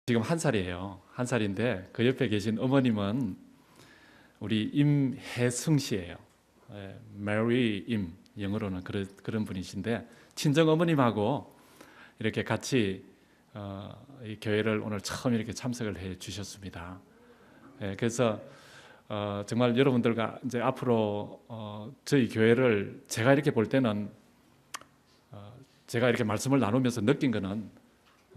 지금 1살이에요. 1살인데 그 옆에 계신 어머님은 우리 임혜승 씨예요. 메리 임, 영어로는 그런 분이신데 친정 어머님하고 이렇게 같이 이 교회를 오늘 처음 이렇게 참석을 해 주셨습니다. 그래서 정말 여러분들과 이제 앞으로 저희 교회를 제가 이렇게 볼 때는 제가 이렇게 말씀을 나누면서 느낀 거는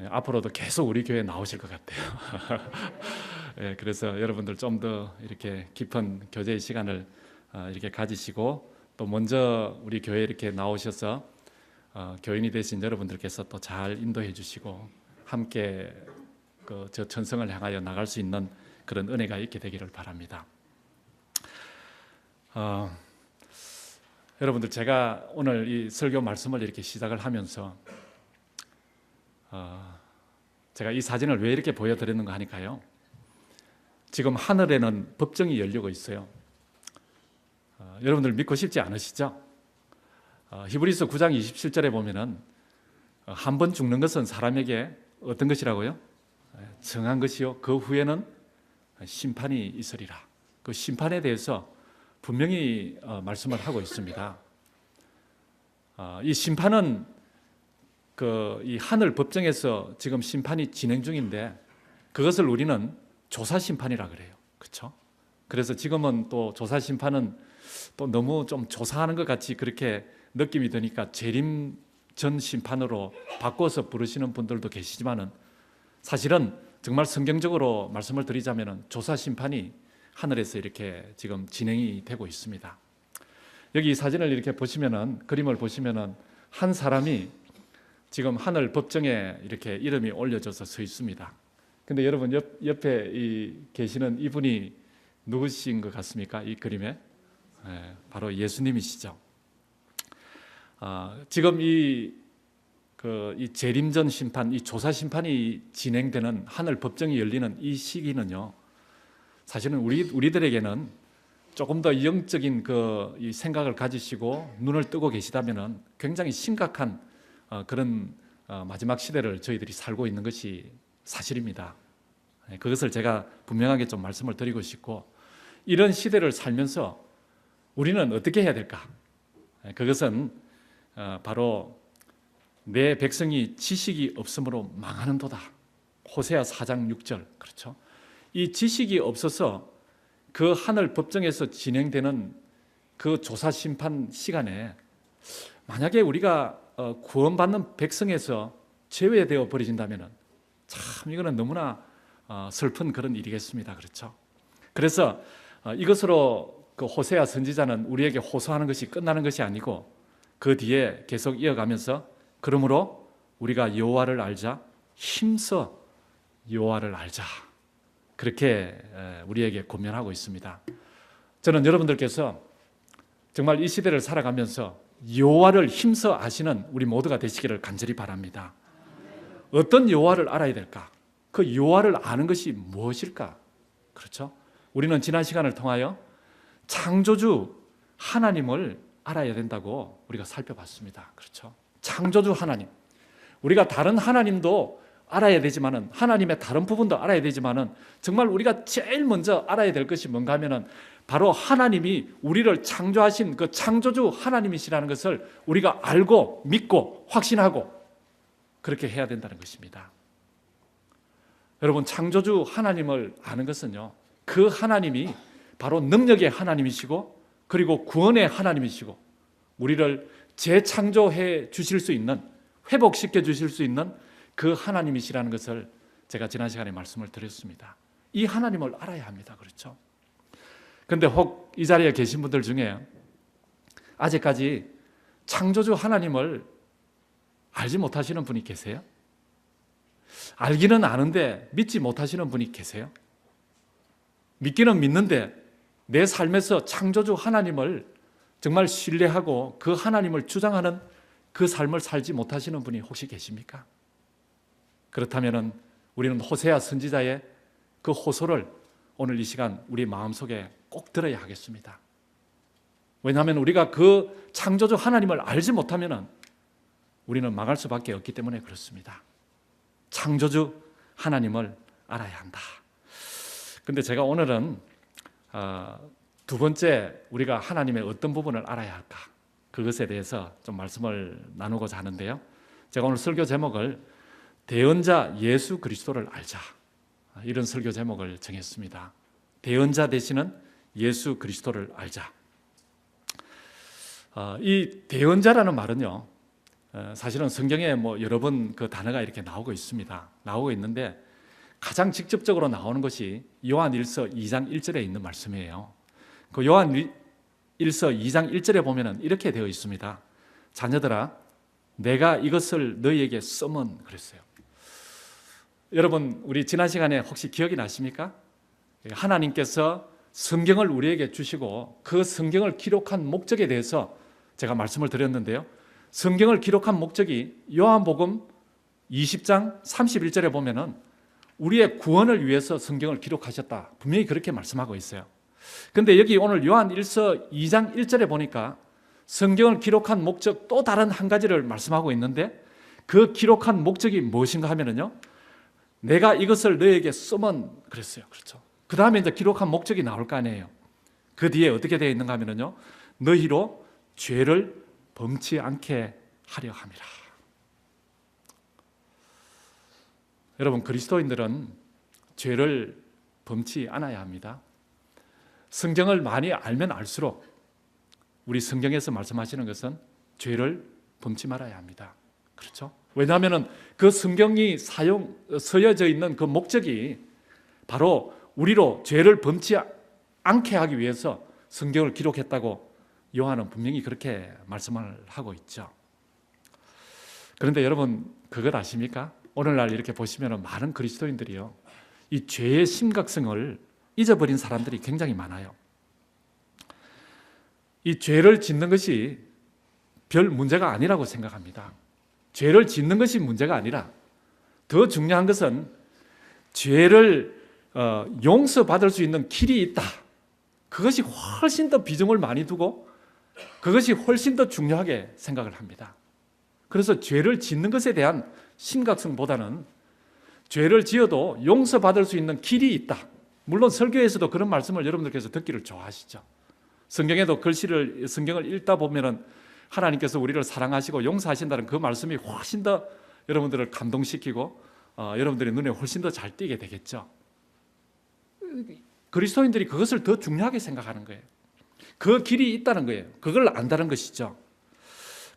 앞으로도 계속 우리 교회에 나오실 것 같아요. 그래서 여러분들 좀 더 이렇게 깊은 교제의 시간을 이렇게 가지시고 또 먼저 우리 교회에 이렇게 나오셔서 교인이 되신 여러분들께서 또 잘 인도해 주시고 함께 저 천성을 향하여 나갈 수 있는 그런 은혜가 있게 되기를 바랍니다. 여러분들 제가 오늘 이 설교 말씀을 이렇게 시작을 하면서 제가 이 사진을 왜 이렇게 보여드렸는가 하니까요, 지금 하늘에는 법정이 열리고 있어요. 여러분들 믿고 싶지 않으시죠? 히브리서 9장 27절에 보면은 한 번 죽는 것은 사람에게 어떤 것이라고요? 정한 것이요 그 후에는 심판이 있으리라. 그 심판에 대해서 분명히 말씀을 하고 있습니다. 이 심판은 이 하늘 법정에서 지금 심판이 진행 중인데 그것을 우리는 조사 심판이라 그래요. 그렇죠? 그래서 지금은 또 조사 심판은 또 너무 좀 조사하는 것 같이 그렇게 느낌이 드니까 재림 전 심판으로 바꿔서 부르시는 분들도 계시지만은 사실은 정말 성경적으로 말씀을 드리자면은 조사 심판이 하늘에서 이렇게 지금 진행이 되고 있습니다. 여기 이 사진을 이렇게 보시면은, 그림을 보시면은 한 사람이 지금 하늘 법정에 이렇게 이름이 올려져서 서 있습니다. 근데 여러분 옆에 계시는 이분이 누구신 것 같습니까? 이 그림에 바로 예수님이시죠. 지금 이 재림전 심판, 이 조사 심판이 진행되는 하늘 법정이 열리는 이 시기는요, 사실은 우리들에게는 조금 더 영적인 이 생각을 가지시고 눈을 뜨고 계시다면은 굉장히 심각한 그런 마지막 시대를 저희들이 살고 있는 것이 사실입니다. 그것을 제가 분명하게 좀 말씀을 드리고 싶고, 이런 시대를 살면서 우리는 어떻게 해야 될까? 그것은 바로 내 백성이 지식이 없으므로 망하는도다. 호세아 4장 6절. 그렇죠? 이 지식이 없어서 그 하늘 법정에서 진행되는 그 조사 심판 시간에 만약에 우리가 구원받는 백성에서 제외되어 버려진다면 참 이거는 너무나 슬픈 그런 일이겠습니다. 그렇죠? 그래서 이것으로 그 호세아 선지자는 우리에게 호소하는 것이 끝나는 것이 아니고 그 뒤에 계속 이어가면서 그러므로 우리가 여호와를 알자, 힘써 여호와를 알자, 그렇게 우리에게 권면하고 있습니다. 저는 여러분들께서 정말 이 시대를 살아가면서 여호와를 힘써 아시는 우리 모두가 되시기를 간절히 바랍니다. 어떤 여호와를 알아야 될까? 그 여호와를 아는 것이 무엇일까? 그렇죠? 우리는 지난 시간을 통하여 창조주 하나님을 알아야 된다고 우리가 살펴봤습니다. 그렇죠? 창조주 하나님. 우리가 다른 하나님도 알아야 되지만은, 하나님의 다른 부분도 알아야 되지만은, 정말 우리가 제일 먼저 알아야 될 것이 뭔가 하면은 바로 하나님이 우리를 창조하신 그 창조주 하나님이시라는 것을 우리가 알고 믿고 확신하고 그렇게 해야 된다는 것입니다. 여러분, 창조주 하나님을 아는 것은요, 그 하나님이 바로 능력의 하나님이시고 그리고 구원의 하나님이시고 우리를 재창조해 주실 수 있는, 회복시켜 주실 수 있는 그 하나님이시라는 것을 제가 지난 시간에 말씀을 드렸습니다. 이 하나님을 알아야 합니다. 그렇죠? 그런데 혹 이 자리에 계신 분들 중에 아직까지 창조주 하나님을 알지 못하시는 분이 계세요? 알기는 아는데 믿지 못하시는 분이 계세요? 믿기는 믿는데 내 삶에서 창조주 하나님을 정말 신뢰하고 그 하나님을 주장하는 그 삶을 살지 못하시는 분이 혹시 계십니까? 그렇다면 우리는 호세아 선지자의 그 호소를 오늘 이 시간 우리 마음속에 꼭 들어야 하겠습니다. 왜냐하면 우리가 그 창조주 하나님을 알지 못하면 우리는 망할 수밖에 없기 때문에 그렇습니다. 창조주 하나님을 알아야 한다. 근데 제가 오늘은 두 번째 우리가 하나님의 어떤 부분을 알아야 할까? 그것에 대해서 좀 말씀을 나누고자 하는데요. 제가 오늘 설교 제목을 대언자 예수 그리스도를 알자, 이런 설교 제목을 정했습니다. 대언자 되시는 예수 그리스도를 알자. 이 대언자라는 말은요, 사실은 성경에 여러 번 그 단어가 이렇게 나오고 있습니다. 나오고 있는데 가장 직접적으로 나오는 것이 요한일서 2장 1절에 있는 말씀이에요. 그 요한일서 2장 1절에 보면은 이렇게 되어 있습니다. 자녀들아, 내가 이것을 너희에게 써먼 그랬어요. 여러분, 우리 지난 시간에 혹시 기억이 나십니까? 하나님께서 성경을 우리에게 주시고 그 성경을 기록한 목적에 대해서 제가 말씀을 드렸는데요. 성경을 기록한 목적이 요한복음 20장 31절에 보면은 우리의 구원을 위해서 성경을 기록하셨다, 분명히 그렇게 말씀하고 있어요. 근데 여기 오늘 요한일서 2장 1절에 보니까 성경을 기록한 목적 또 다른 한 가지를 말씀하고 있는데, 그 기록한 목적이 무엇인가 하면은요, 내가 이것을 너에게 써먼 그랬어요. 그렇죠? 그 다음에 이제 기록한 목적이 나올 거 아니에요. 그 뒤에 어떻게 되어 있는가 하면은요, 너희로 죄를 범치 않게 하려 함이라. 여러분, 그리스도인들은 죄를 범치 않아야 합니다. 성경을 많이 알면 알수록 우리 성경에서 말씀하시는 것은 죄를 범치 말아야 합니다. 그렇죠? 왜냐하면 그 성경이 서여져 있는 그 목적이 바로 우리로 죄를 범치 않게 하기 위해서 성경을 기록했다고 요한은 분명히 그렇게 말씀을 하고 있죠. 그런데 여러분, 그걸 아십니까? 오늘날 이렇게 보시면 많은 그리스도인들이요, 이 죄의 심각성을 잊어버린 사람들이 굉장히 많아요. 이 죄를 짓는 것이 별 문제가 아니라고 생각합니다. 죄를 짓는 것이 문제가 아니라 더 중요한 것은 죄를 용서받을 수 있는 길이 있다, 그것이 훨씬 더 비중을 많이 두고 그것이 훨씬 더 중요하게 생각을 합니다. 그래서 죄를 짓는 것에 대한 심각성보다는 죄를 지어도 용서받을 수 있는 길이 있다. 물론 설교에서도 그런 말씀을 여러분들께서 듣기를 좋아하시죠. 성경에도 성경을 읽다 보면은 하나님께서 우리를 사랑하시고 용서하신다는 그 말씀이 훨씬 더 여러분들을 감동시키고 여러분들의 눈에 훨씬 더 잘 띄게 되겠죠. 그리스도인들이 그것을 더 중요하게 생각하는 거예요. 그 길이 있다는 거예요. 그걸 안다는 것이죠.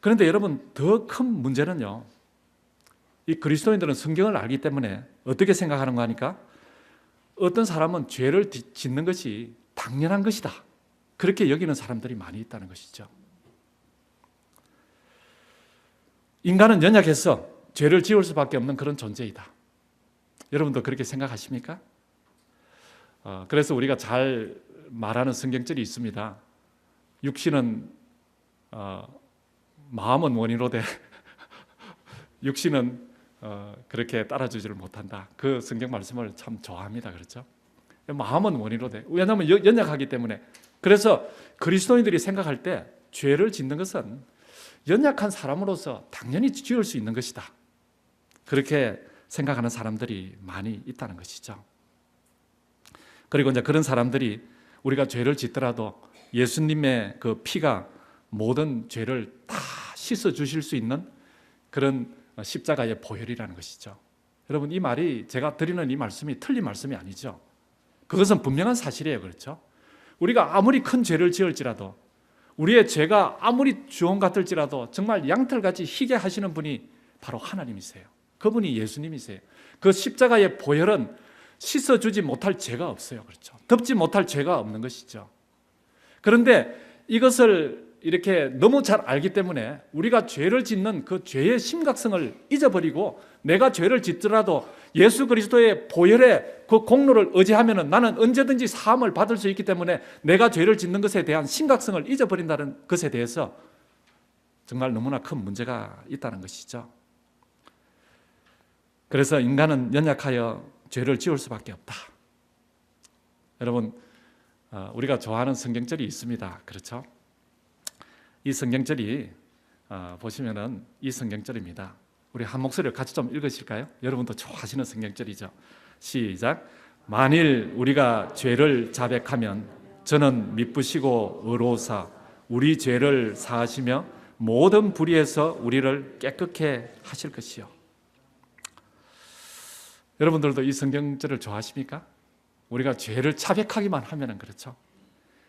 그런데 여러분, 더 큰 문제는요, 이 그리스도인들은 성경을 알기 때문에 어떻게 생각하는 거 하니까, 어떤 사람은 죄를 짓는 것이 당연한 것이다, 그렇게 여기는 사람들이 많이 있다는 것이죠. 인간은 연약해서 죄를 지을 수밖에 없는 그런 존재이다. 여러분도 그렇게 생각하십니까? 그래서 우리가 잘 말하는 성경절이 있습니다. 육신은 마음은 원이로되 육신은 그렇게 따라주지를 못한다. 그 성경 말씀을 참 좋아합니다. 그렇죠? 마음은 원이로되, 왜냐하면 연약하기 때문에. 그래서 그리스도인들이 생각할 때 죄를 짓는 것은 연약한 사람으로서 당연히 지을 수 있는 것이다, 그렇게 생각하는 사람들이 많이 있다는 것이죠. 그리고 이제 그런 사람들이 우리가 죄를 짓더라도 예수님의 그 피가 모든 죄를 다 씻어 주실 수 있는 그런 십자가의 보혈이라는 것이죠. 여러분, 이 말이, 제가 드리는 이 말씀이 틀린 말씀이 아니죠. 그것은 분명한 사실이에요. 그렇죠? 우리가 아무리 큰 죄를 지을지라도, 우리의 죄가 아무리 주홍 같을지라도 정말 양털같이 희게 하시는 분이 바로 하나님이세요. 그분이 예수님이세요. 그 십자가의 보혈은 씻어주지 못할 죄가 없어요. 그렇죠? 덮지 못할 죄가 없는 것이죠. 그런데 이것을 이렇게 너무 잘 알기 때문에 우리가 죄를 짓는 그 죄의 심각성을 잊어버리고, 내가 죄를 짓더라도 예수 그리스도의 보혈의 그 공로를 의지하면 나는 언제든지 사함을 받을 수 있기 때문에 내가 죄를 짓는 것에 대한 심각성을 잊어버린다는 것에 대해서 정말 너무나 큰 문제가 있다는 것이죠. 그래서 인간은 연약하여 죄를 지을 수밖에 없다. 여러분, 우리가 좋아하는 성경절이 있습니다. 그렇죠? 이 성경절이 보시면은 이 성경절입니다. 우리 한 목소리로 같이 좀 읽으실까요? 여러분도 좋아하시는 성경절이죠. 시작. 만일 우리가 죄를 자백하면 저는 미쁘시고 의로우사 우리 죄를 사하시며 모든 불의에서 우리를 깨끗게 하실 것이요. 여러분들도 이 성경절을 좋아하십니까? 우리가 죄를 자백하기만 하면은 그렇죠.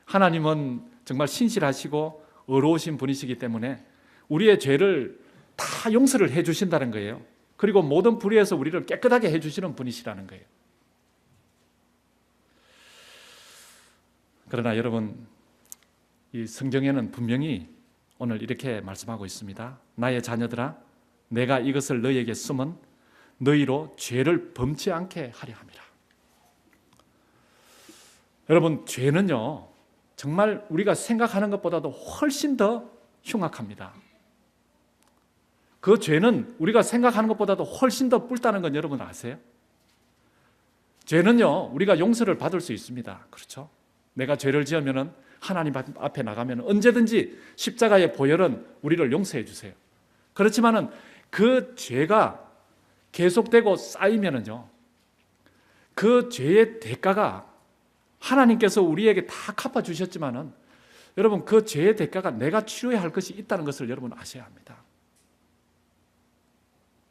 하나님은 정말 신실하시고 의로우신 분이시기 때문에 우리의 죄를 다 용서를 해 주신다는 거예요. 그리고 모든 불의에서 우리를 깨끗하게 해 주시는 분이시라는 거예요. 그러나 여러분, 이 성경에는 분명히 오늘 이렇게 말씀하고 있습니다. 나의 자녀들아, 내가 이것을 너희에게 쓰면 너희로 죄를 범치 않게 하려 함이라. 여러분, 죄는요 정말 우리가 생각하는 것보다도 훨씬 더 흉악합니다. 그 죄는 우리가 생각하는 것보다도 훨씬 더 뿔다는 건 여러분 아세요? 죄는요 우리가 용서를 받을 수 있습니다. 그렇죠? 내가 죄를 지으면 하나님 앞에 나가면 언제든지 십자가의 보혈은 우리를 용서해 주세요. 그렇지만은 그 죄가 계속되고 쌓이면은요 그 죄의 대가가 하나님께서 우리에게 다 갚아 주셨지만은 여러분 그 죄의 대가가 내가 치러야 할 것이 있다는 것을 여러분 아셔야 합니다.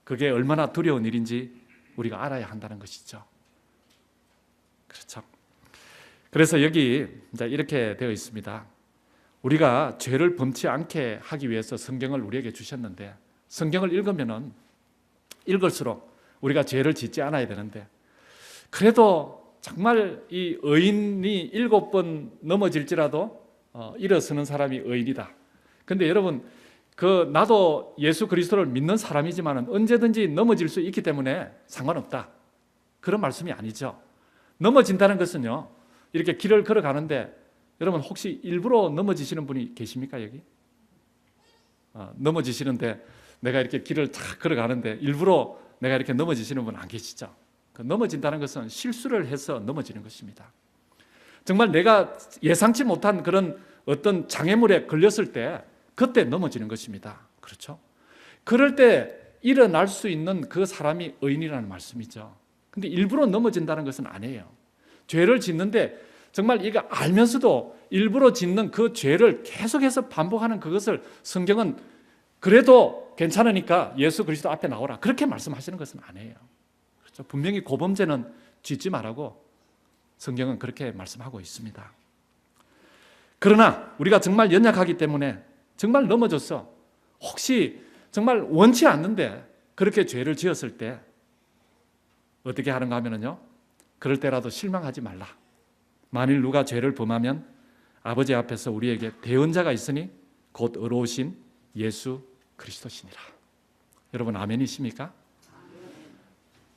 그게 얼마나 두려운 일인지 우리가 알아야 한다는 것이죠. 그렇죠. 그래서 여기 이제 이렇게 되어 있습니다. 우리가 죄를 범치 않게 하기 위해서 성경을 우리에게 주셨는데 성경을 읽으면은 읽을수록 우리가 죄를 짓지 않아야 되는데 그래도 정말 이 의인이 7번 넘어질지라도 일어서는 사람이 의인이다. 근데 여러분 나도 예수 그리스도를 믿는 사람이지만 언제든지 넘어질 수 있기 때문에 상관없다. 그런 말씀이 아니죠. 넘어진다는 것은요 이렇게 길을 걸어가는데 여러분 혹시 일부러 넘어지시는 분이 계십니까 여기? 넘어지시는데 내가 이렇게 길을 탁 걸어가는데 일부러 내가 이렇게 넘어지시는 분 안 계시죠? 넘어진다는 것은 실수를 해서 넘어지는 것입니다. 정말 내가 예상치 못한 그런 어떤 장애물에 걸렸을 때 그때 넘어지는 것입니다. 그렇죠? 그럴 때 일어날 수 있는 그 사람이 의인이라는 말씀이죠. 근데 일부러 넘어진다는 것은 아니에요. 죄를 짓는데 정말 이거 알면서도 일부러 짓는 그 죄를 계속해서 반복하는 그것을 성경은 그래도 괜찮으니까 예수 그리스도 앞에 나오라 그렇게 말씀하시는 것은 아니에요. 그렇죠? 분명히 고범죄는 짓지 말라고 성경은 그렇게 말씀하고 있습니다. 그러나 우리가 정말 연약하기 때문에 정말 넘어졌어. 혹시 정말 원치 않는데 그렇게 죄를 지었을 때 어떻게 하는가 하면요 그럴 때라도 실망하지 말라. 만일 누가 죄를 범하면 아버지 앞에서 우리에게 대언자가 있으니 곧 의로우신 예수 그리스도시니라. 여러분 아멘이십니까?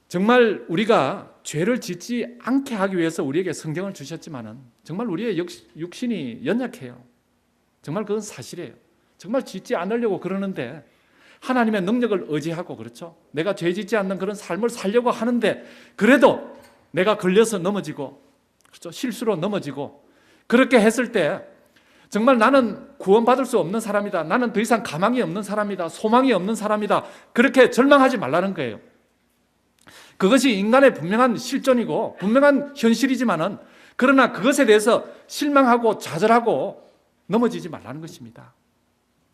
정말 우리가 죄를 짓지 않게 하기 위해서 우리에게 성경을 주셨지만은 정말 우리의 육신이 연약해요. 정말 그건 사실이에요. 정말 짓지 않으려고 그러는데 하나님의 능력을 의지하고 그렇죠. 내가 죄 짓지 않는 그런 삶을 살려고 하는데 그래도 내가 걸려서 넘어지고 그렇죠. 실수로 넘어지고 그렇게 했을 때 정말 나는 구원받을 수 없는 사람이다. 나는 더 이상 가망이 없는 사람이다. 소망이 없는 사람이다. 그렇게 절망하지 말라는 거예요. 그것이 인간의 분명한 실존이고 분명한 현실이지만은 그러나 그것에 대해서 실망하고 좌절하고 넘어지지 말라는 것입니다.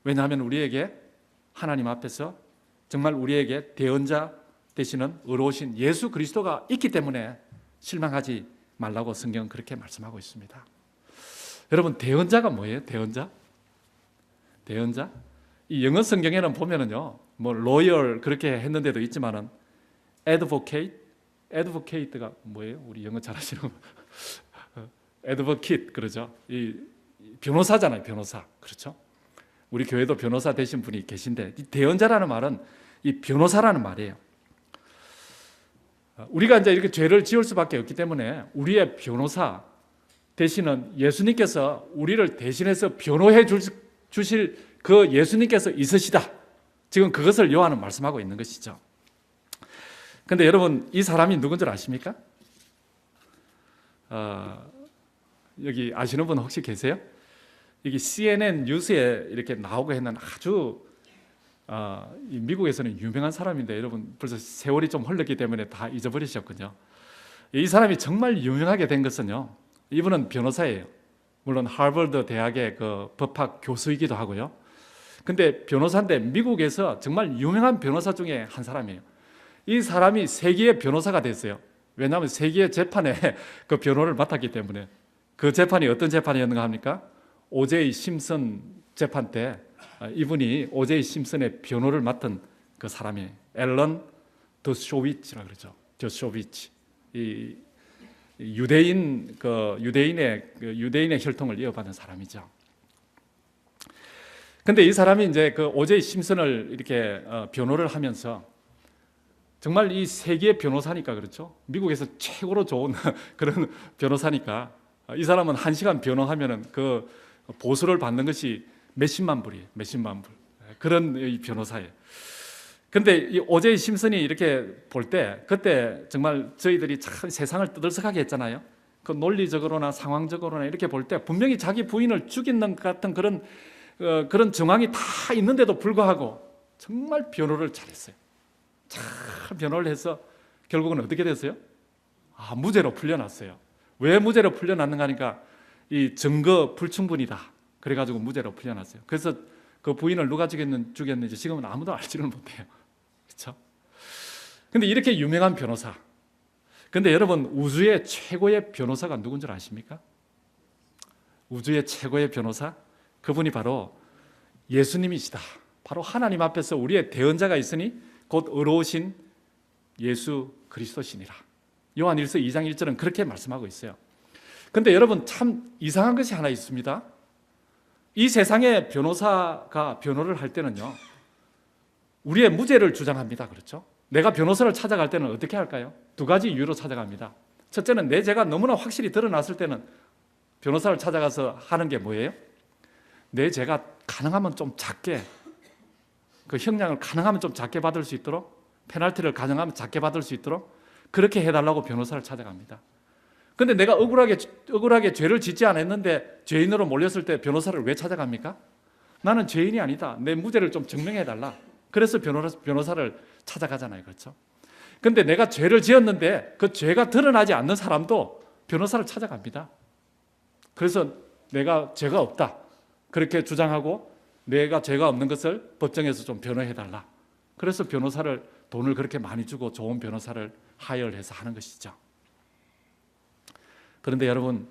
왜냐하면 우리에게 하나님 앞에서 정말 우리에게 대언자 되시는 의로우신 예수 그리스도가 있기 때문에 실망하지 말라고 성경은 그렇게 말씀하고 있습니다. 여러분 대언자가 뭐예요? 대언자? 이 영어 성경에는 보면은요, 뭐 lawyer 그렇게 했는데도 있지만은 advocate가 뭐예요? 우리 영어 잘하시는 advocate 그러죠. 이 변호사잖아요, 변호사. 그렇죠? 우리 교회도 변호사 되신 분이 계신데 이 대언자라는 말은 이 변호사라는 말이에요. 우리가 이제 이렇게 죄를 지을 수밖에 없기 때문에 우리의 변호사 되시는 예수님께서 우리를 대신해서 변호해 주실 그 예수님께서 있으시다. 지금 그것을 요한은 말씀하고 있는 것이죠. 근데 여러분 이 사람이 누군 줄 아십니까? 여기 아시는 분 혹시 계세요? 여기 CNN 뉴스에 이렇게 나오고 있는 아주 이 미국에서는 유명한 사람인데 여러분 벌써 세월이 좀 흘렀기 때문에 다 잊어버리셨군요. 이 사람이 정말 유명하게 된 것은요, 이분은 변호사예요. 물론 하버드 대학의 그 법학 교수이기도 하고요. 근데 변호사인데 미국에서 정말 유명한 변호사 중에 한 사람이에요. 이 사람이 세계의 변호사가 됐어요. 왜냐하면 세계의 재판에 그 변호를 맡았기 때문에. 그 재판이 어떤 재판이었는가 합니까? 오제이 심슨 재판 때 이분이 오제이 심슨의 변호를 맡은 그 사람이 앨런 더쇼비치라 그러죠. 더쇼비치. 이 유대인의 혈통을 이어받은 사람이죠. 근데 이 사람이 이제 그 오제이 심슨을 이렇게 변호를 하면서 정말 이 세계의 변호사니까 그렇죠. 미국에서 최고로 좋은 그런 변호사니까 이 사람은 1시간 변호하면은 그 보수를 받는 것이 몇십만 불이에요. 몇십만 불. 그런 이 변호사예요. 근데 이 오제이 심슨이 이렇게 볼 때 그때 정말 저희들이 참 세상을 떠들썩하게 했잖아요. 그 논리적으로나 상황적으로나 이렇게 볼 때 분명히 자기 부인을 죽이는 것 같은 그런 정황이 다 있는데도 불구하고 정말 변호를 잘했어요. 잘 변호를 해서 결국은 어떻게 됐어요? 무죄로 풀려났어요. 왜 무죄로 풀려났는가 하니까 이 증거 불충분이다. 그래가지고 무죄로 풀려났어요. 그래서 그 부인을 누가 죽였는지 지금은 아무도 알지를 못해요. 그렇죠? 근데 이렇게 유명한 변호사. 근데 여러분 우주의 최고의 변호사가 누군 줄 아십니까? 우주의 최고의 변호사? 그분이 바로 예수님이시다. 바로 하나님 앞에서 우리의 대언자가 있으니 곧 의로우신 예수 그리스도시니라. 요한일서 2장 1절은 그렇게 말씀하고 있어요. 근데 여러분 참 이상한 것이 하나 있습니다. 이 세상의 변호사가 변호를 할 때는요, 우리의 무죄를 주장합니다. 그렇죠? 내가 변호사를 찾아갈 때는 어떻게 할까요? 2가지 이유로 찾아갑니다. 첫째는 내 죄가 너무나 확실히 드러났을 때는 변호사를 찾아가서 하는 게 뭐예요? 내 죄가 가능하면 좀 작게, 그 형량을 가능하면 좀 작게 받을 수 있도록, 페널티를 가능하면 작게 받을 수 있도록 그렇게 해달라고 변호사를 찾아갑니다. 근데 내가 억울하게 죄를 짓지 않았는데 죄인으로 몰렸을 때 변호사를 왜 찾아갑니까? 나는 죄인이 아니다. 내 무죄를 좀 증명해달라. 그래서 변호사를 찾아가잖아요. 그렇죠? 근데 내가 죄를 지었는데 그 죄가 드러나지 않는 사람도 변호사를 찾아갑니다. 그래서 내가 죄가 없다. 그렇게 주장하고 내가 죄가 없는 것을 법정에서 좀 변호해달라. 그래서 변호사를 돈을 그렇게 많이 주고 좋은 변호사를 하여해서 하는 것이죠. 그런데 여러분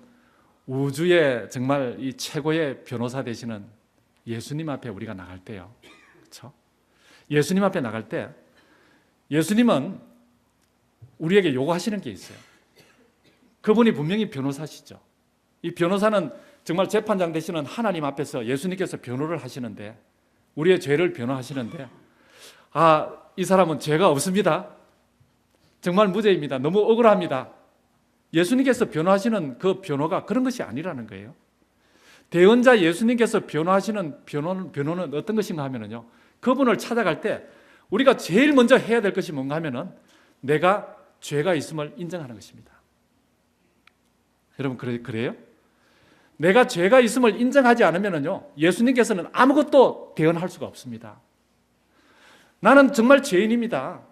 우주의 정말 이 최고의 변호사 되시는 예수님 앞에 우리가 나갈 때요. 그렇죠? 예수님 앞에 나갈 때 예수님은 우리에게 요구하시는 게 있어요. 그분이 분명히 변호사시죠. 이 변호사는 정말 재판장 되시는 하나님 앞에서 예수님께서 변호를 하시는데 우리의 죄를 변호하시는데 이 사람은 죄가 없습니다. 정말 무죄입니다. 너무 억울합니다. 예수님께서 변호하시는 그 변호가 그런 것이 아니라는 거예요. 대언자 예수님께서 변호하시는 변호는 어떤 것인가 하면요, 그분을 찾아갈 때 우리가 제일 먼저 해야 될 것이 뭔가 하면은 내가 죄가 있음을 인정하는 것입니다. 여러분 그래요? 내가 죄가 있음을 인정하지 않으면요, 예수님께서는 아무것도 대언할 수가 없습니다. 나는 정말 죄인입니다.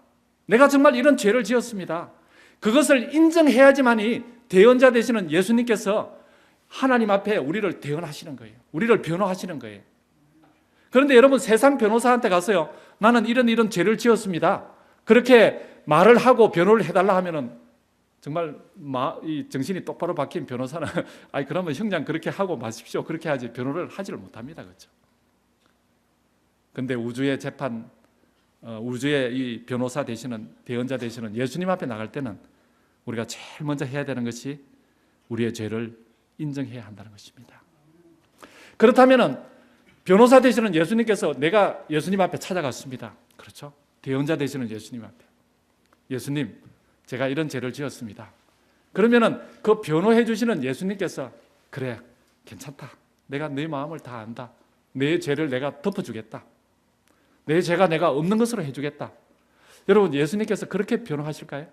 내가 정말 이런 죄를 지었습니다. 그것을 인정해야지만이 대언자 되시는 예수님께서 하나님 앞에 우리를 대언하시는 거예요. 우리를 변호하시는 거예요. 그런데 여러분 세상 변호사한테 가서요, 나는 이런 죄를 지었습니다. 그렇게 말을 하고 변호를 해달라 하면은 정말 이 정신이 똑바로 박힌 변호사는 그러면 형장 그렇게 하고 마십시오. 그렇게 하지 변호를 하지를 못합니다. 그렇죠? 근데 우주의 재판, 우주의 이 변호사 되시는 대언자 되시는 예수님 앞에 나갈 때는 우리가 제일 먼저 해야 되는 것이 우리의 죄를 인정해야 한다는 것입니다. 그렇다면은 변호사 되시는 예수님께서 내가 예수님 앞에 찾아갔습니다. 그렇죠? 대언자 되시는 예수님 앞에. 예수님, 제가 이런 죄를 지었습니다. 그러면은 그 변호해 주시는 예수님께서 그래, 괜찮다. 내가 네 마음을 다 안다. 내 죄를 내가 덮어주겠다. 내 죄가 내가 없는 것으로 해주겠다. 여러분 예수님께서 그렇게 변호하실까요?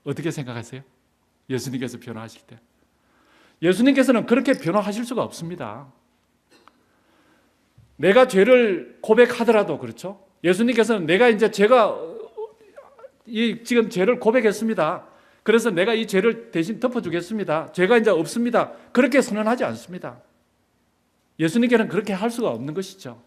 어떻게 생각하세요? 예수님께서 변호하실 때 예수님께서는 그렇게 변호하실 수가 없습니다. 내가 죄를 고백하더라도 그렇죠. 예수님께서는 내가 이제 지금 죄를 고백했습니다. 그래서 내가 이 죄를 대신 덮어주겠습니다. 죄가 이제 없습니다. 그렇게 선언하지 않습니다. 예수님께서는 그렇게 할 수가 없는 것이죠.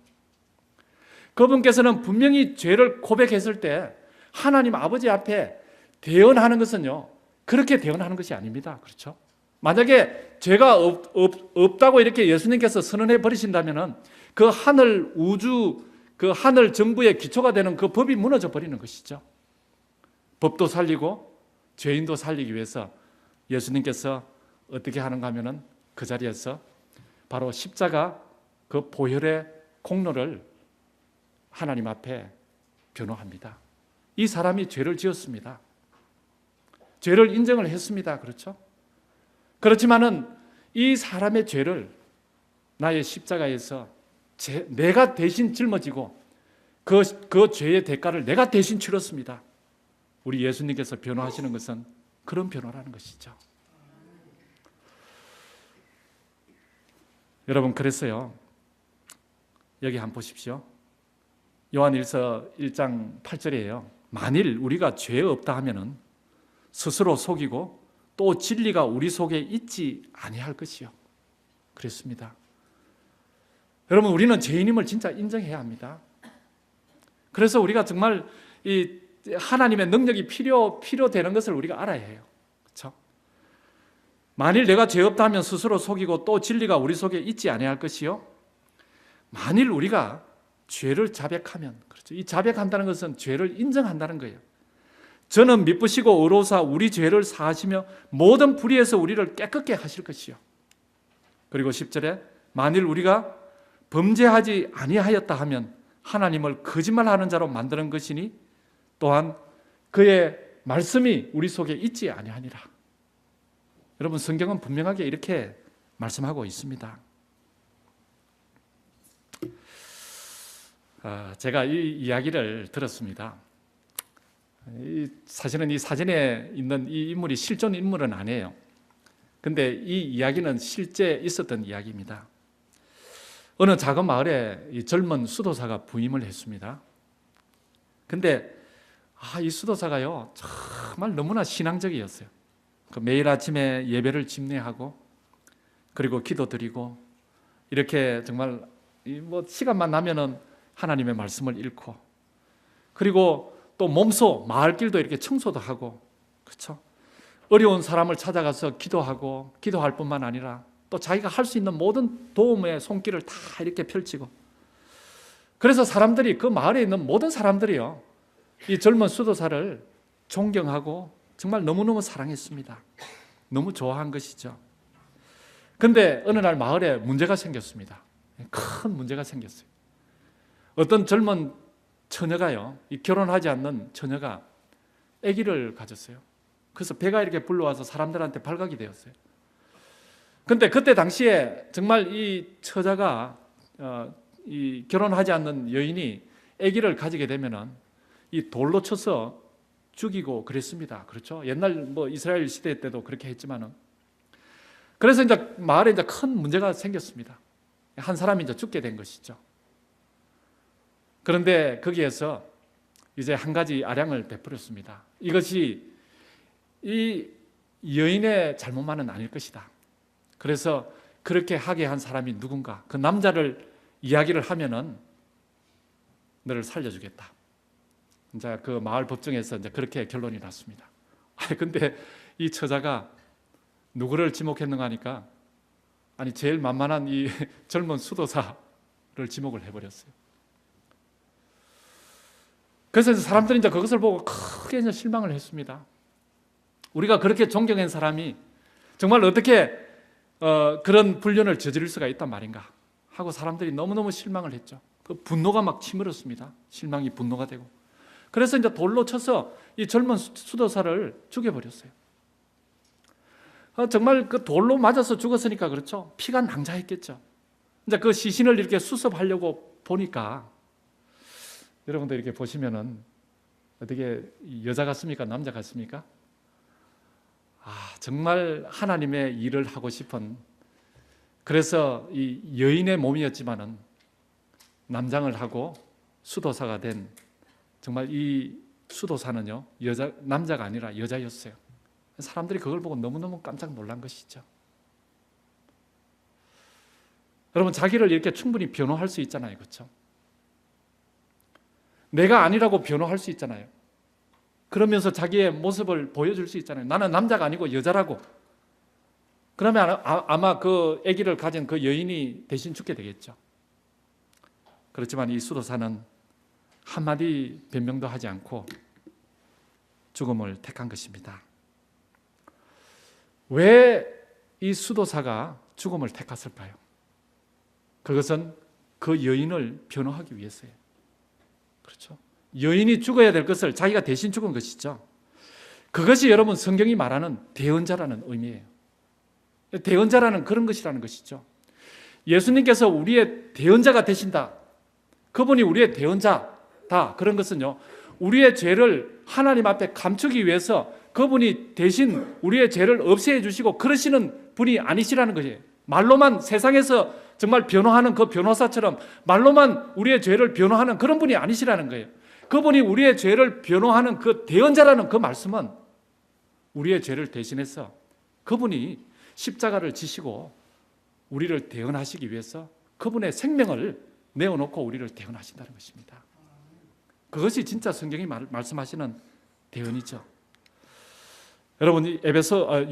그분께서는 분명히 죄를 고백했을 때 하나님 아버지 앞에 대언하는 것은요, 그렇게 대언하는 것이 아닙니다. 그렇죠? 만약에 죄가 없다고 이렇게 예수님께서 선언해 버리신다면은 그 하늘 우주, 그 하늘 정부의 기초가 되는 그 법이 무너져 버리는 것이죠. 법도 살리고 죄인도 살리기 위해서 예수님께서 어떻게 하는가 하면은 그 자리에서 바로 십자가 그 보혈의 공로를 하나님 앞에 변호합니다. 이 사람이 죄를 지었습니다. 죄를 인정을 했습니다. 그렇죠? 그렇지만은 이 사람의 죄를 나의 십자가에서 내가 대신 짊어지고 그 죄의 대가를 내가 대신 치렀습니다. 우리 예수님께서 변호하시는 것은 그런 변호라는 것이죠. 여러분, 그랬어요. 여기 한번 보십시오. 요한일서 1장 8절이에요. 만일 우리가 죄 없다 하면은 스스로 속이고 또 진리가 우리 속에 있지 아니할 것이요. 그랬습니다. 여러분, 우리는 죄인임을 진짜 인정해야 합니다. 그래서 우리가 정말 이 하나님의 능력이 필요되는 것을 우리가 알아야 해요. 그렇죠? 만일 내가 죄 없다 하면 스스로 속이고 또 진리가 우리 속에 있지 아니할 것이요. 만일 우리가 죄를 자백하면, 그렇죠? 이 자백한다는 것은 죄를 인정한다는 거예요. 저는 미쁘시고 의로우사 우리 죄를 사하시며 모든 불의에서 우리를 깨끗게 하실 것이요. 그리고 10절에 만일 우리가 범죄하지 아니하였다 하면 하나님을 거짓말하는 자로 만드는 것이니 또한 그의 말씀이 우리 속에 있지 아니하니라. 여러분, 성경은 분명하게 이렇게 말씀하고 있습니다. 제가 이 이야기를 들었습니다. 사실은 이 사진에 있는 이 인물이 실존 인물은 아니에요. 근데 이 이야기는 실제 있었던 이야기입니다. 어느 작은 마을에 이 젊은 수도사가 부임을 했습니다. 근데 이 수도사가요, 정말 너무나 신앙적이었어요. 매일 아침에 예배를 집례하고 그리고 기도드리고 이렇게 정말 시간만 나면은 하나님의 말씀을 읽고 그리고 또 몸소 마을길도 이렇게 청소도 하고, 그렇죠? 어려운 사람을 찾아가서 기도하고 기도할 뿐만 아니라 또 자기가 할 수 있는 모든 도움의 손길을 다 이렇게 펼치고, 그래서 사람들이 그 마을에 있는 모든 사람들이요, 이 젊은 수도사를 존경하고 정말 너무너무 사랑했습니다. 너무 좋아한 것이죠. 근데 어느 날 마을에 문제가 생겼습니다. 큰 문제가 생겼어요. 어떤 젊은 처녀가요, 이 결혼하지 않는 처녀가 아기를 가졌어요. 그래서 배가 이렇게 불러와서 사람들한테 발각이 되었어요. 근데 그때 당시에 정말 이 처자가 이 결혼하지 않는 여인이 아기를 가지게 되면은 이 돌로 쳐서 죽이고 그랬습니다. 그렇죠? 옛날 이스라엘 시대 때도 그렇게 했지만은, 그래서 이제 마을에 이제 큰 문제가 생겼습니다. 한 사람이 이제 죽게 된 것이죠. 그런데 거기에서 이제 한 가지 아량을 베풀었습니다. 이것이 이 여인의 잘못만은 아닐 것이다. 그래서 그렇게 하게 한 사람이 누군가, 그 남자를 이야기를 하면은 너를 살려주겠다. 이제 그 마을 법정에서 이제 그렇게 결론이 났습니다. 근데 이 처자가 누구를 지목했는가 하니까 제일 만만한 이 젊은 수도사를 지목을 해버렸어요. 그래서 사람들이 이제 그것을 보고 크게 이제 실망을 했습니다. 우리가 그렇게 존경한 사람이 정말 어떻게 그런 불륜을 저지를 수가 있단 말인가 하고 사람들이 너무너무 실망을 했죠. 그 분노가 막 치밀었습니다. 실망이 분노가 되고. 그래서 이제 돌로 쳐서 이 젊은 수도사를 죽여버렸어요. 정말 그 돌로 맞아서 죽었으니까 그렇죠. 피가 낭자했겠죠. 이제 그 시신을 이렇게 수습하려고 보니까, 여러분들 이렇게 보시면은 어떻게 여자 같습니까? 남자 같습니까? 정말 하나님의 일을 하고 싶은, 그래서 이 여인의 몸이었지만은 남장을 하고 수도사가 된 정말 이 수도사는요 남자가 아니라 여자였어요. 사람들이 그걸 보고 너무너무 깜짝 놀란 것이죠. 여러분, 자기를 이렇게 충분히 변호할 수 있잖아요, 그렇죠? 내가 아니라고 변호할 수 있잖아요. 그러면서 자기의 모습을 보여줄 수 있잖아요. 나는 남자가 아니고 여자라고. 그러면 아마 그 아기를 가진 그 여인이 대신 죽게 되겠죠. 그렇지만 이 수도사는 한마디 변명도 하지 않고 죽음을 택한 것입니다. 왜 이 수도사가 죽음을 택했을까요? 그것은 그 여인을 변호하기 위해서예요. 그렇죠? 여인이 죽어야 될 것을 자기가 대신 죽은 것이죠. 그것이 여러분 성경이 말하는 대언자라는 의미예요. 대언자라는 그런 것이라는 것이죠. 예수님께서 우리의 대언자가 되신다. 그분이 우리의 대언자다. 그런 것은요, 우리의 죄를 하나님 앞에 감추기 위해서 그분이 대신 우리의 죄를 없애해 주시고 그러시는 분이 아니시라는 것이에요. 말로만 세상에서 정말 변호하는 그 변호사처럼 말로만 우리의 죄를 변호하는 그런 분이 아니시라는 거예요. 그분이 우리의 죄를 변호하는 그 대언자라는 그 말씀은 우리의 죄를 대신해서 그분이 십자가를 지시고 우리를 대언하시기 위해서 그분의 생명을 내어놓고 우리를 대언하신다는 것입니다. 그것이 진짜 성경이 말씀하시는 대언이죠. 여러분,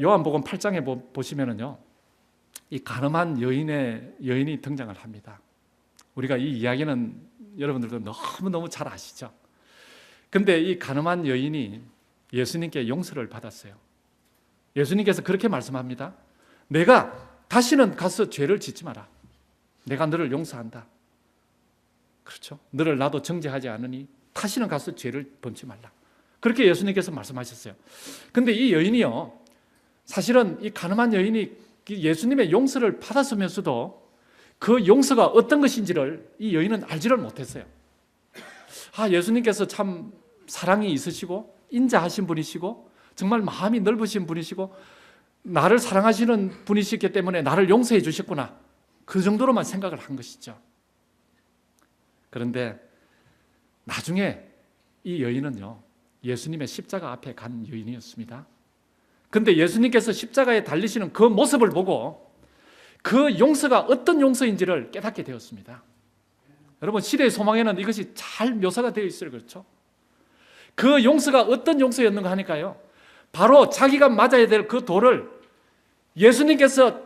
요한복음 8장에 보시면은요, 이 가늠한 여인이 등장을 합니다. 우리가 이 이야기는 여러분들도 너무너무 잘 아시죠. 근데 이 가늠한 여인이 예수님께 용서를 받았어요. 예수님께서 그렇게 말씀합니다. 내가 다시는 가서 죄를 짓지 마라. 내가 너를 용서한다. 그렇죠? 너를 나도 정죄하지 않으니 다시는 가서 죄를 범치 말라. 그렇게 예수님께서 말씀하셨어요. 근데 이 여인이요, 사실은 이 가늠한 여인이 예수님의 용서를 받았으면서도 그 용서가 어떤 것인지를 이 여인은 알지를 못했어요. 예수님께서 참 사랑이 있으시고 인자하신 분이시고 정말 마음이 넓으신 분이시고 나를 사랑하시는 분이시기 때문에 나를 용서해 주셨구나. 그 정도로만 생각을 한 것이죠. 그런데 나중에 이 여인은요, 예수님의 십자가 앞에 간 여인이었습니다. 그런데 예수님께서 십자가에 달리시는 그 모습을 보고 그 용서가 어떤 용서인지를 깨닫게 되었습니다. 여러분, 시대의 소망에는 이것이 잘 묘사가 되어 있어요. 그렇죠? 그 용서가 어떤 용서였는가 하니까요, 바로 자기가 맞아야 될 그 돌을 예수님께서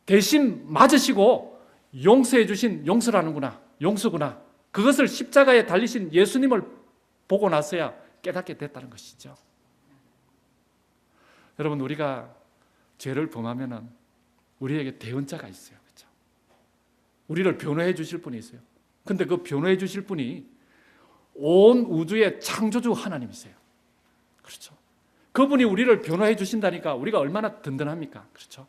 대신 맞으시고 용서해 주신 용서구나. 그것을 십자가에 달리신 예수님을 보고 나서야 깨닫게 됐다는 것이죠. 여러분, 우리가 죄를 범하면은 우리에게 대언자가 있어요. 그렇죠? 우리를 변호해 주실 분이 있어요. 근데 그 변호해 주실 분이 온 우주의 창조주 하나님이세요. 그렇죠? 그분이 우리를 변호해 주신다니까 우리가 얼마나 든든합니까? 그렇죠?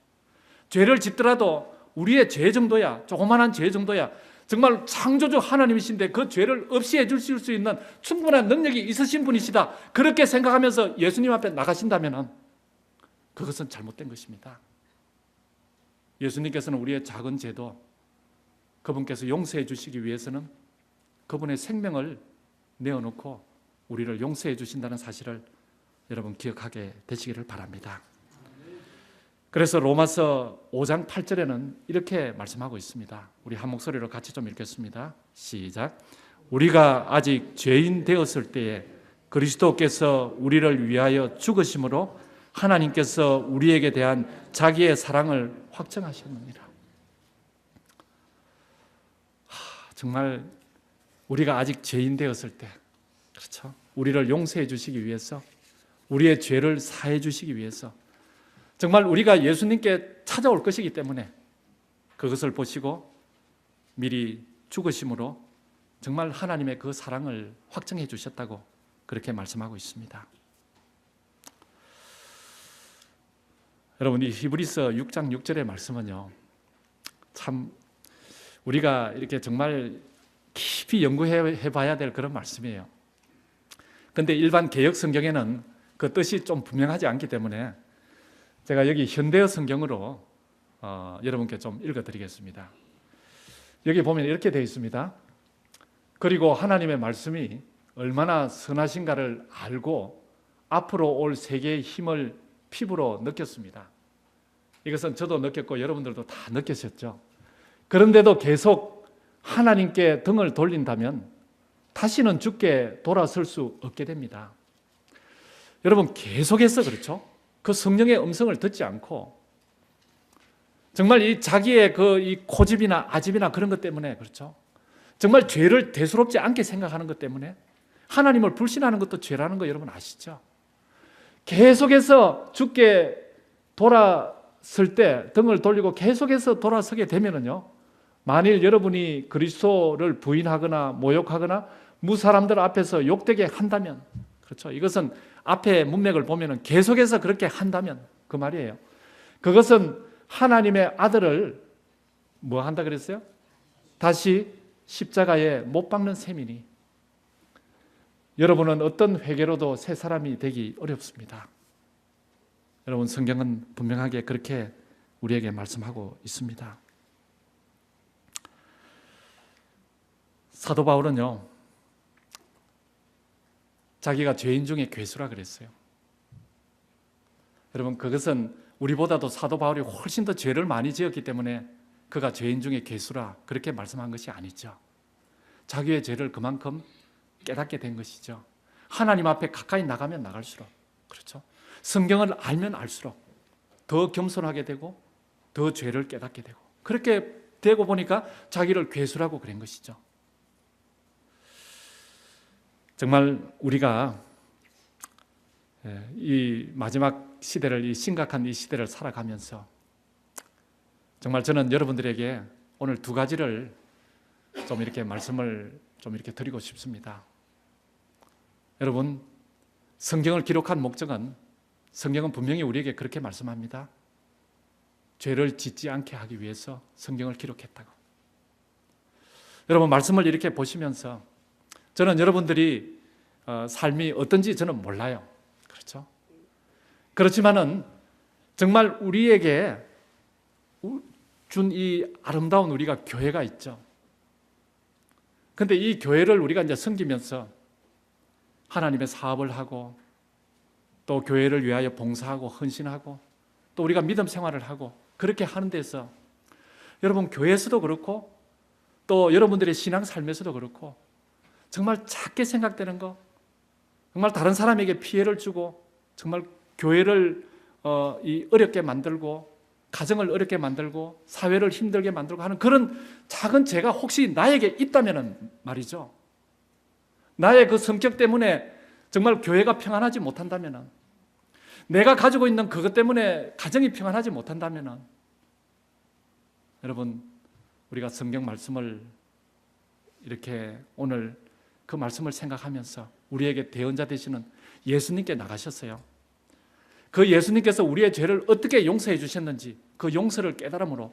죄를 짓더라도 우리의 죄 정도야, 조그만한 죄 정도야, 정말 창조주 하나님이신데 그 죄를 없이 해주실 수 있는 충분한 능력이 있으신 분이시다. 그렇게 생각하면서 예수님 앞에 나가신다면 그것은 잘못된 것입니다. 예수님께서는 우리의 작은 죄도 그분께서 용서해 주시기 위해서는 그분의 생명을 내어놓고 우리를 용서해 주신다는 사실을 여러분 기억하게 되시기를 바랍니다. 그래서 로마서 5장 8절에는 이렇게 말씀하고 있습니다. 우리 한 목소리로 같이 좀 읽겠습니다. 시작. 우리가 아직 죄인 되었을 때에 그리스도께서 우리를 위하여 죽으심으로 하나님께서 우리에게 대한 자기의 사랑을 확정하셨느니라. 정말 우리가 아직 죄인 되었을 때, 그렇죠? 우리를 용서해 주시기 위해서, 우리의 죄를 사해 주시기 위해서 정말 우리가 예수님께 찾아올 것이기 때문에 그것을 보시고 미리 죽으심으로 정말 하나님의 그 사랑을 확정해 주셨다고 그렇게 말씀하고 있습니다. 여러분, 이 히브리서 6장 6절의 말씀은요, 참 우리가 이렇게 정말 깊이 연구해 봐야 될 그런 말씀이에요. 그런데 일반 개역 성경에는 그 뜻이 좀 분명하지 않기 때문에 제가 여기 현대어 성경으로 여러분께 좀 읽어드리겠습니다. 여기 보면 이렇게 되어 있습니다. 그리고 하나님의 말씀이 얼마나 선하신가를 알고 앞으로 올 세계의 힘을 피부로 느꼈습니다. 이것은 저도 느꼈고 여러분들도 다 느끼셨죠. 그런데도 계속 하나님께 등을 돌린다면 다시는 죽게 돌아설 수 없게 됩니다. 여러분, 계속해서 그렇죠. 그 성령의 음성을 듣지 않고 정말 이 자기의 이 고집이나 아집이나 그런 것 때문에 그렇죠. 정말 죄를 대수롭지 않게 생각하는 것 때문에 하나님을 불신하는 것도 죄라는 거 여러분 아시죠? 계속해서 죽게 돌아설 때 등을 돌리고 계속해서 돌아서게 되면은요, 만일 여러분이 그리스도를 부인하거나 모욕하거나 무사람들 앞에서 욕되게 한다면, 그렇죠? 이것은 앞에 문맥을 보면은 계속해서 그렇게 한다면 그 말이에요. 그것은 하나님의 아들을 뭐 한다 그랬어요? 다시 십자가에 못 박는 셈이니 여러분은 어떤 회개로도 새 사람이 되기 어렵습니다. 여러분, 성경은 분명하게 그렇게 우리에게 말씀하고 있습니다. 사도 바울은요, 자기가 죄인 중에 괴수라 그랬어요. 여러분, 그것은 우리보다도 사도 바울이 훨씬 더 죄를 많이 지었기 때문에 그가 죄인 중에 괴수라 그렇게 말씀한 것이 아니죠. 자기의 죄를 그만큼 깨닫게 된 것이죠. 하나님 앞에 가까이 나가면 나갈수록, 그렇죠? 성경을 알면 알수록 더 겸손하게 되고 더 죄를 깨닫게 되고, 그렇게 되고 보니까 자기를 괴수라고 그런 것이죠. 정말 우리가 이 마지막 시대를, 이 심각한 이 시대를 살아가면서 정말 저는 여러분들에게 오늘 두 가지를 좀 이렇게 말씀을 좀 이렇게 드리고 싶습니다. 여러분, 성경을 기록한 목적은, 성경은 분명히 우리에게 그렇게 말씀합니다. 죄를 짓지 않게 하기 위해서 성경을 기록했다고. 여러분, 말씀을 이렇게 보시면서 저는 여러분들이 삶이 어떤지 저는 몰라요. 그렇죠? 그렇지만은 정말 우리에게 준 이 아름다운 우리가 교회가 있죠. 근데 이 교회를 우리가 이제 섬기면서 하나님의 사업을 하고 또 교회를 위하여 봉사하고 헌신하고 또 우리가 믿음 생활을 하고 그렇게 하는 데서 여러분, 교회에서도 그렇고 또 여러분들의 신앙 삶에서도 그렇고 정말 작게 생각되는 거, 정말 다른 사람에게 피해를 주고 정말 교회를 어렵게 만들고 가정을 어렵게 만들고 사회를 힘들게 만들고 하는 그런 작은 죄가 혹시 나에게 있다면 말이죠, 나의 그 성격 때문에 정말 교회가 평안하지 못한다면, 내가 가지고 있는 그것 때문에 가정이 평안하지 못한다면, 여러분, 우리가 성경 말씀을 이렇게 오늘 그 말씀을 생각하면서 우리에게 대언자 되시는 예수님께 나가셨어요. 그 예수님께서 우리의 죄를 어떻게 용서해 주셨는지 그 용서를 깨달음으로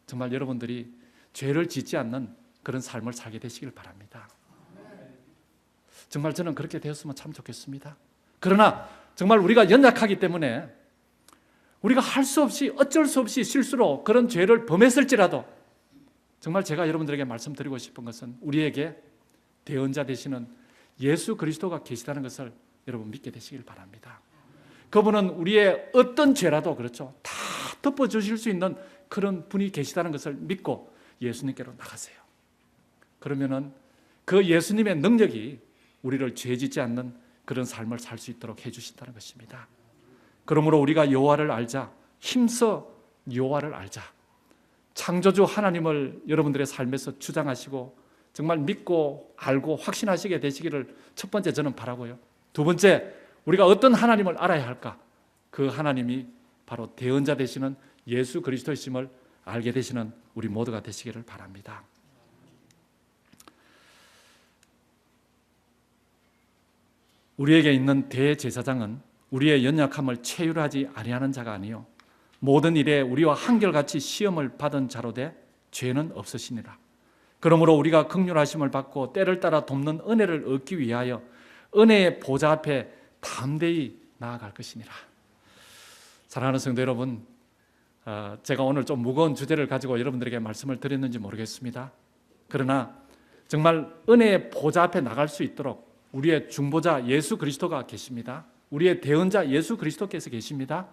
정말 여러분들이 죄를 짓지 않는 그런 삶을 살게 되시길 바랍니다. 정말 저는 그렇게 되었으면 참 좋겠습니다. 그러나 정말 우리가 연약하기 때문에 우리가 할 수 없이 어쩔 수 없이 실수로 그런 죄를 범했을지라도 정말 제가 여러분들에게 말씀드리고 싶은 것은 우리에게 대언자 되시는 예수 그리스도가 계시다는 것을 여러분 믿게 되시길 바랍니다. 그분은 우리의 어떤 죄라도 그렇죠, 다 덮어주실 수 있는 그런 분이 계시다는 것을 믿고 예수님께로 나가세요. 그러면은 그 예수님의 능력이 우리를 죄짓지 않는 그런 삶을 살 수 있도록 해주신다는 것입니다. 그러므로 우리가 여호와를 알자, 힘써 여호와를 알자, 창조주 하나님을 여러분들의 삶에서 주장하시고 정말 믿고 알고 확신하시게 되시기를 첫 번째 저는 바라고요. 두 번째, 우리가 어떤 하나님을 알아야 할까? 그 하나님이 바로 대언자 되시는 예수 그리스도이심을 알게 되시는 우리 모두가 되시기를 바랍니다. 우리에게 있는 대제사장은 우리의 연약함을 체휼하지 아니하는 자가 아니요 모든 일에 우리와 한결같이 시험을 받은 자로 돼 죄는 없으시니라. 그러므로 우리가 긍휼하심을 받고 때를 따라 돕는 은혜를 얻기 위하여 은혜의 보좌 앞에 담대히 나아갈 것이니라. 사랑하는 성도 여러분, 제가 오늘 좀 무거운 주제를 가지고 여러분들에게 말씀을 드렸는지 모르겠습니다. 그러나 정말 은혜의 보좌 앞에 나갈 수 있도록 우리의 중보자 예수 그리스도가 계십니다. 우리의 대언자 예수 그리스도께서 계십니다.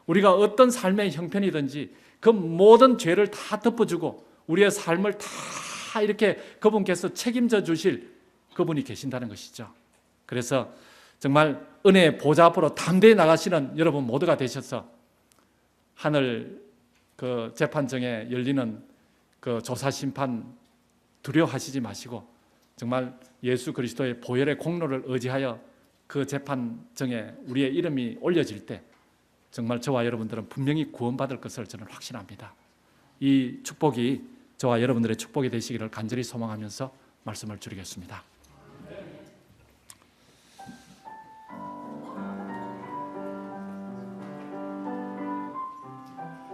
우리가 어떤 삶의 형편이든지 그 모든 죄를 다 덮어주고 우리의 삶을 다 이렇게 그분께서 책임져 주실 그분이 계신다는 것이죠. 그래서 정말 은혜의 보좌 앞으로 담대히 나가시는 여러분 모두가 되셔서 하늘 그 재판정에 열리는 그 조사 심판 두려워하시지 마시고 정말 예수 그리스도의 보혈의 공로를 의지하여 그 재판정에 우리의 이름이 올려질 때 정말 저와 여러분들은 분명히 구원받을 것을 저는 확신합니다. 이 축복이 저와 여러분들의 축복이 되시기를 간절히 소망하면서 말씀을 드리겠습니다.